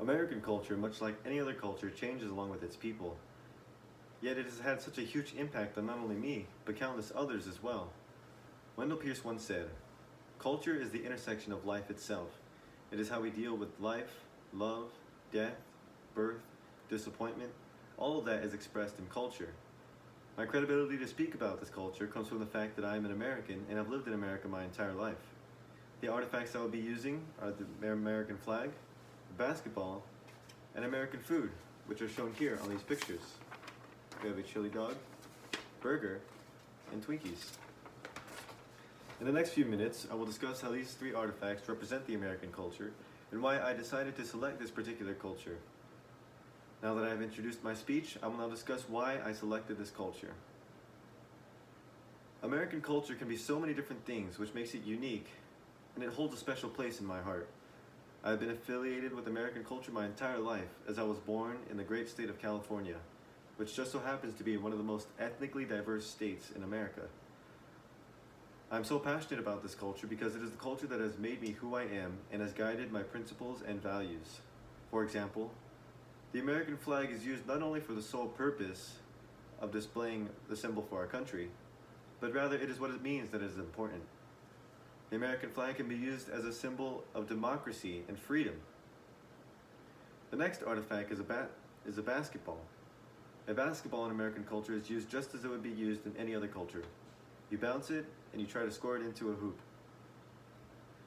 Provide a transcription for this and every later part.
American culture, much like any other culture, changes along with its people. Yet it has had such a huge impact on not only me, but countless others as well. Wendell Pierce once said, "Culture is the intersection of life itself. It is how we deal with life, love, death, birth, disappointment. All of that is expressed in culture." My credibility to speak about this culture comes from the fact that I am an American and have lived in America my entire life. The artifacts I will be using are the American flag, basketball, and American food, which are shown here on these pictures. We have a chili dog, burger, and Twinkies. In the next few minutes, I will discuss how these three artifacts represent the American culture and why I decided to select this particular culture. Now that I have introduced my speech, I will now discuss why I selected this culture. American culture can be so many different things, which makes it unique, and it holds a special place in my heart. I have been affiliated with American culture my entire life, as I was born in the great state of California, which just so happens to be one of the most ethnically diverse states in America. I'm so passionate about this culture because it is the culture that has made me who I am and has guided my principles and values. For example, the American flag is used not only for the sole purpose of displaying the symbol for our country, but rather it is what it means that is important. The American flag can be used as a symbol of democracy and freedom. The next artifact is a basketball. A basketball in American culture is used just as it would be used in any other culture. You bounce it and you try to score it into a hoop.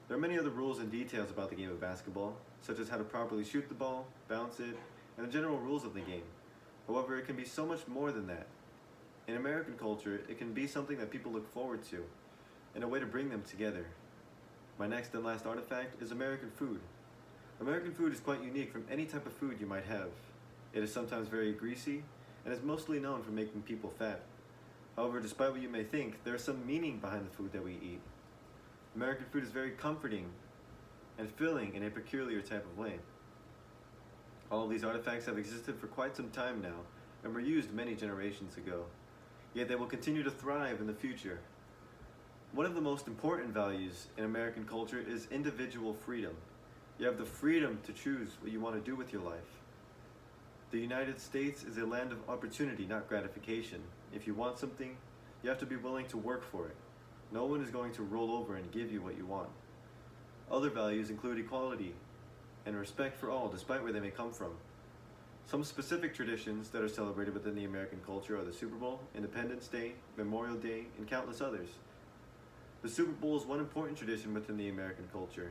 There are many other rules and details about the game of basketball, such as how to properly shoot the ball, bounce it, and the general rules of the game. However, it can be so much more than that. In American culture, it can be something that people look forward to, and a way to bring them together. My next and last artifact is American food. American food is quite unique from any type of food you might have. It is sometimes very greasy, and is mostly known for making people fat. However, despite what you may think, there is some meaning behind the food that we eat. American food is very comforting and filling in a peculiar type of way. All of these artifacts have existed for quite some time now and were used many generations ago, yet they will continue to thrive in the future. One of the most important values in American culture is individual freedom. You have the freedom to choose what you want to do with your life. The United States is a land of opportunity, not gratification. If you want something, you have to be willing to work for it. No one is going to roll over and give you what you want. Other values include equality and respect for all, despite where they may come from. Some specific traditions that are celebrated within the American culture are the Super Bowl, Independence Day, Memorial Day, and countless others. The Super Bowl is one important tradition within the American culture.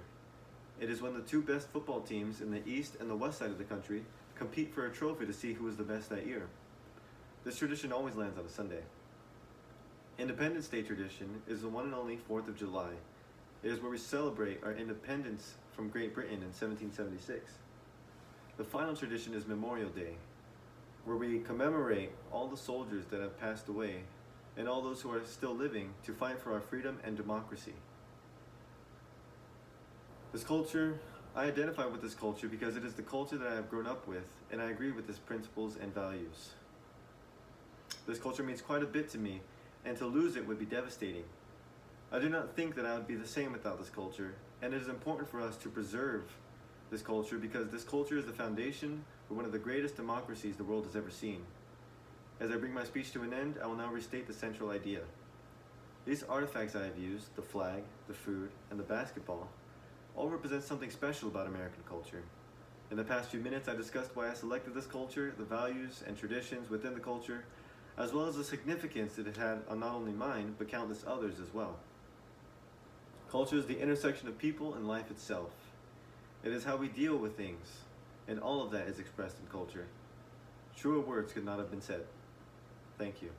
It is when the two best football teams in the east and the west side of the country compete for a trophy to see who is the best that year. This tradition always lands on a Sunday. Independence Day tradition is the one and only 4th of July. It is where we celebrate our independence from Great Britain in 1776. The final tradition is Memorial Day, where we commemorate all the soldiers that have passed away and all those who are still living to fight for our freedom and democracy. This culture, I identify with this culture because it is the culture that I have grown up with, and I agree with its principles and values. This culture means quite a bit to me, and to lose it would be devastating. I do not think that I would be the same without this culture, and it is important for us to preserve this culture because this culture is the foundation for one of the greatest democracies the world has ever seen. As I bring my speech to an end, I will now restate the central idea. These artifacts I have used, the flag, the food, and the basketball, all represent something special about American culture. In the past few minutes, I discussed why I selected this culture, the values and traditions within the culture, as well as the significance that it had on not only mine, but countless others as well. Culture is the intersection of people and life itself. It is how we deal with things, and all of that is expressed in culture. Truer words could not have been said. Thank you.